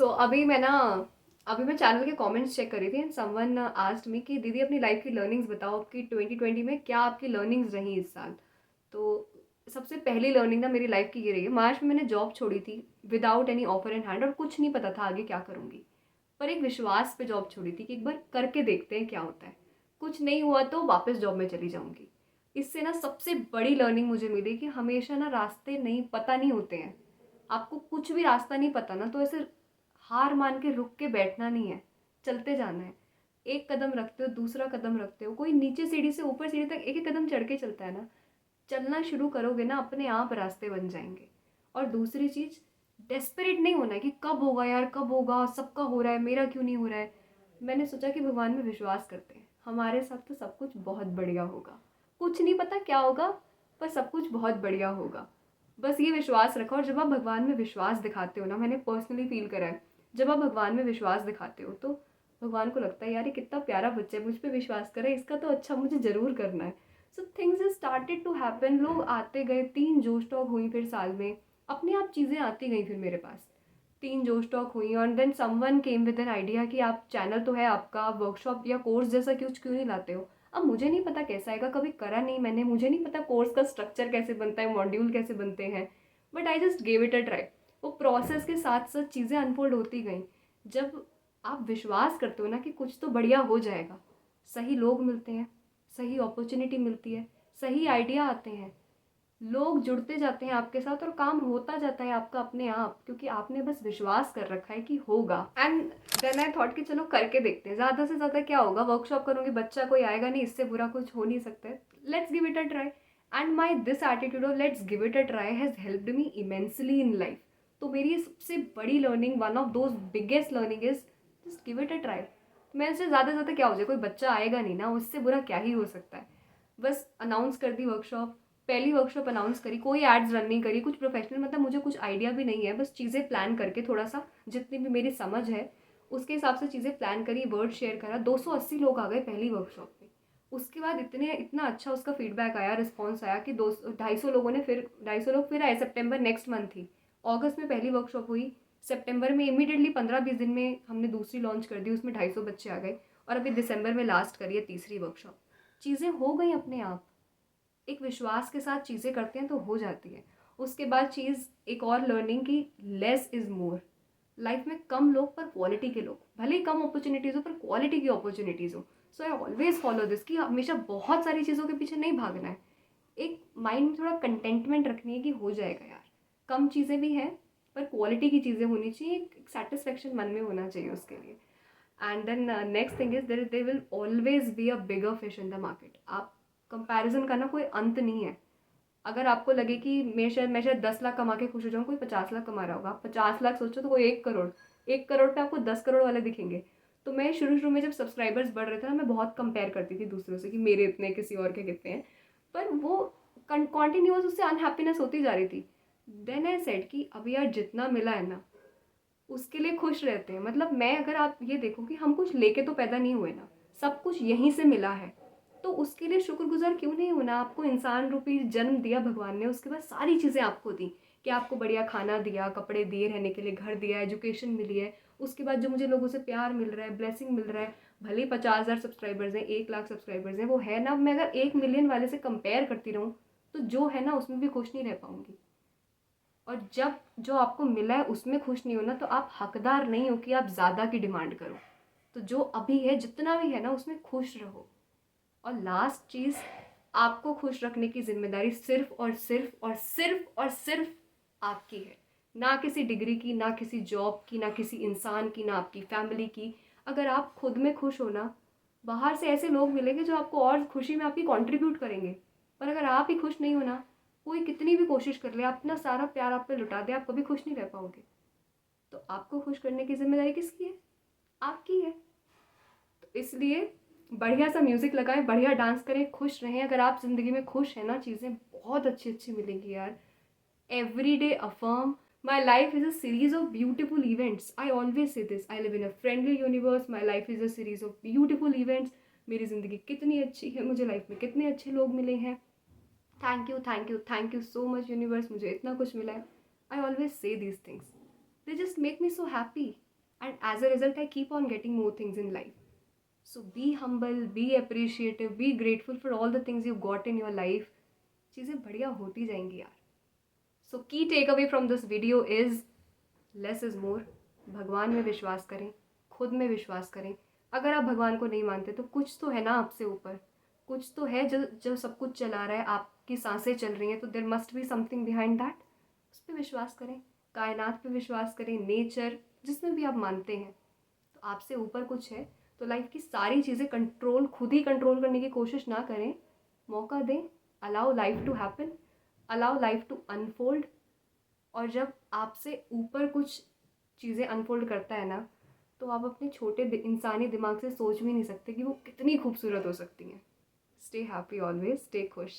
अभी मैं चैनल के कमेंट्स चेक कर रही थी एंड समवन आस्क्ड मी कि दीदी अपनी लाइफ की लर्निंग्स बताओ, आपकी 2020 में क्या आपकी लर्निंग्स रही इस साल। तो सबसे पहली लर्निंग ना मेरी लाइफ की ये रही है, मार्च में मैंने जॉब छोड़ी थी without any offer in hand और कुछ नहीं पता था आगे क्या करूँगी। पर एक विश्वास पे जॉब छोड़ी थी कि एक बार करके देखते हैं क्या होता है, कुछ नहीं हुआ तो वापस जॉब में चली जाऊँगी। इससे ना सबसे बड़ी लर्निंग मुझे मिली कि हमेशा ना रास्ते नहीं पता नहीं होते हैं। आपको कुछ भी रास्ता नहीं पता ना तो ऐसे हार मान के रुक के बैठना नहीं है, चलते जाना है। एक कदम रखते हो, दूसरा कदम रखते हो, कोई नीचे सीढ़ी से ऊपर सीढ़ी तक एक एक कदम चढ़ के चलता है ना। चलना शुरू करोगे ना अपने आप रास्ते बन जाएंगे। और दूसरी चीज़, डेस्परेट नहीं होना है कि कब होगा यार, कब होगा, सबका हो रहा है मेरा क्यों नहीं हो रहा है। मैंने सोचा कि भगवान में विश्वास करते हैं, हमारे साथ तो सब कुछ बहुत बढ़िया होगा। कुछ नहीं पता क्या होगा, पर सब कुछ बहुत बढ़िया होगा। बस ये विश्वास रखो। और जब आप भगवान में विश्वास दिखाते हो ना, मैंने पर्सनली फील करा है, जब आप भगवान में विश्वास दिखाते हो तो भगवान को लगता है यार ये कितना प्यारा बच्चा है, मुझ पर विश्वास करे, इसका तो अच्छा मुझे ज़रूर करना है। So things started to happen. लोग आते गए, 3 जोश टॉक हुई फिर साल में, अपने आप चीज़ें आती गई फिर मेरे पास। 3 जोश टॉक हुई और then someone came with an idea कि आप चैनल तो है आपका, आप वर्कशॉप या कोर्स जैसा कुछ क्यों नहीं लाते हो। अब मुझे नहीं पता कैसा आएगा, कभी करा नहीं मैंने, मुझे नहीं पता कोर्स का स्ट्रक्चर कैसे बनता है, मॉड्यूल कैसे बनते हैं। But I just gave it a try. वो प्रोसेस के साथ साथ चीज़ें अनफोल्ड होती गई। जब आप विश्वास करते हो ना कि कुछ तो बढ़िया हो जाएगा, सही लोग मिलते हैं, सही अपॉर्चुनिटी मिलती है, सही आइडिया आते हैं, लोग जुड़ते जाते हैं आपके साथ और काम होता जाता है आपका अपने आप, क्योंकि आपने बस विश्वास कर रखा है कि होगा। एंड देन आई थॉट कि चलो करके देखते हैं, ज़्यादा से ज़्यादा क्या होगा, वर्कशॉप करूँगी, बच्चा कोई आएगा नहीं, इससे बुरा कुछ हो नहीं सकता है, let's give it a try. And my this attitude of let's give it a try has helped me immensely in life. तो मेरी ये सबसे बड़ी learning, one of those biggest learning is just give it a try. मैं इससे ज़्यादा से ज़्यादा क्या हो जाए, कोई बच्चा आएगा नहीं ना, उससे बुरा क्या ही हो सकता है। बस अनाउंस कर दी वर्कशॉप, पहली वर्कशॉप अनाउंस करी, कोई एड्स रन नहीं करी, कुछ प्रोफेशनल, मतलब मुझे कुछ आइडिया भी नहीं है, बस चीज़ें प्लान करके थोड़ा सा जितनी भी मेरी समझ है उसके हिसाब से चीज़ें प्लान करी, वर्ड शेयर करा। 280 लोग आ गए पहली वर्कशॉप में। उसके बाद इतना अच्छा उसका फीडबैक आया, रिस्पॉन्स आया कि 250 लोगों ने, फिर 250 लोग फिर आए। सितंबर नेक्स्ट मंथ थी, अगस्त में पहली वर्कशॉप हुई, सितंबर में इमीडिएटली 15-20 दिन में हमने दूसरी लॉन्च कर दी, उसमें 250 बच्चे आ गए। और अभी दिसंबर में लास्ट करी है तीसरी वर्कशॉप। चीज़ें हो गई अपने आप। एक विश्वास के साथ चीज़ें करते हैं तो हो जाती है। उसके बाद चीज़ एक और लर्निंग की, लेस इज़ मोर। लाइफ में कम लोग पर क्वालिटी के लोग, भले ही कम अपॉर्चुनिटीज़ हो पर क्वालिटी की अपॉर्चुनिटीज़ हो। सो आई ऑलवेज फॉलो दिस कि हमेशा बहुत सारी चीज़ों के पीछे नहीं भागना है। एक माइंड में थोड़ा कंटेंटमेंट रखनी है कि हो जाएगा यार, कम चीज़ें भी हैं पर क्वालिटी की चीज़ें होनी चाहिए, एक सेटिस्फेक्शन मन में होना चाहिए उसके लिए। And then next thing is there will always be a bigger fish in the market. आप कंपैरिजन का ना कोई अंत नहीं है। अगर आपको लगे कि मैं शायद 10 लाख कमा के खुश हो जाऊँ, कोई 50 लाख कमा रहा होगा, आप 50 लाख सोचो तो कोई 1 करोड़, 1 करोड़ पे आपको 10 करोड़ वाले दिखेंगे। तो मैं शुरू शुरू में जब सब्सक्राइबर्स बढ़ रहे थे ना, मैं बहुत कंपेयर करती थी दूसरों से कि मेरे इतने, किसी और के कितने हैं। पर वो कॉन्टिन्यूस उससे अनहैप्पीनेस होती जा रही थी। देन आई सेड कि अभी यार जितना मिला है ना उसके लिए खुश रहते हैं। मतलब मैं, अगर आप ये देखो कि हम कुछ लेके तो पैदा नहीं हुए ना, सब कुछ यहीं से मिला है, तो उसके लिए शुक्रगुजार क्यों नहीं होना। आपको इंसान रूपी जन्म दिया भगवान ने, उसके बाद सारी चीज़ें आपको दी कि आपको बढ़िया खाना दिया, कपड़े दिए, रहने के लिए घर दिया, एजुकेशन मिली है। उसके बाद जो मुझे लोगों से प्यार मिल रहा है, ब्लेसिंग मिल रहा है, भले ही 50,000 सब्सक्राइबर्स हैं, 1 लाख सब्सक्राइबर्स हैं, वो है ना। मैं अगर 1 मिलियन वाले से कंपेयर करती रहूँ तो जो है ना उसमें भी खुश नहीं रह पाऊंगी। और जब जो आपको मिला है उसमें खुश नहीं होना तो आप हकदार नहीं हो कि आप ज़्यादा की डिमांड करो। तो जो अभी है, जितना भी है ना, उसमें खुश रहो। और लास्ट चीज़, आपको खुश रखने की जिम्मेदारी सिर्फ और सिर्फ और सिर्फ और सिर्फ आपकी है। ना किसी डिग्री की, ना किसी जॉब की, ना किसी इंसान की, ना आपकी फैमिली की। अगर आप खुद में खुश हो ना, बाहर से ऐसे लोग मिलेंगे जो आपको और खुशी में आपकी कंट्रीब्यूट करेंगे। पर अगर आप ही खुश नहीं हो ना, कोई कितनी भी कोशिश कर ले, अपना सारा प्यार आप पे लुटा दे, आप कभी खुश नहीं रह पाओगे। तो आपको खुश करने की जिम्मेदारी किसकी है? आपकी है। तो इसलिए बढ़िया सा म्यूज़िक लगाएं, बढ़िया डांस करें, खुश रहें। अगर आप ज़िंदगी में खुश हैं ना, चीज़ें बहुत अच्छी अच्छी मिलेंगी यार। Every day affirm my life is a series of beautiful events. I always से this, I live in a friendly universe, my life is a series of beautiful events. मेरी ज़िंदगी कितनी अच्छी है, मुझे लाइफ में कितने अच्छे लोग मिले हैं। Thank you, thank you, thank you so much universe, मुझे इतना कुछ मिला है। I always say these things, they just make me so happy. And as a result I keep on getting more things in life. So be humble, be appreciative, be grateful for all the things you got in your life. चीज़ें बढ़िया होती जाएंगी यार. So key takeaway from this video is less is more. भगवान में विश्वास करें, खुद में विश्वास करें. अगर आप भगवान को नहीं मानते तो कुछ तो है ना आपसे ऊपर, कुछ तो है जो जो सब कुछ चला रहा है. आपकी सांसें चल रही हैं तो there must be something behind that. उस पर विश्वास करें, कायनात पे विश्वास करें, नेचर जिसमें भी आप मानते हैं तो आपसे ऊपर कुछ है. तो लाइफ की सारी चीज़ें कंट्रोल खुद ही कंट्रोल करने की कोशिश ना करें. मौका दें, allow life to happen, allow life to unfold. और जब आपसे ऊपर कुछ चीज़ें अनफोल्ड करता है ना, तो आप अपने छोटे इंसानी दिमाग से सोच भी नहीं सकते कि वो कितनी खूबसूरत हो सकती हैं. स्टे हैप्पी ऑलवेज, स्टे खुश.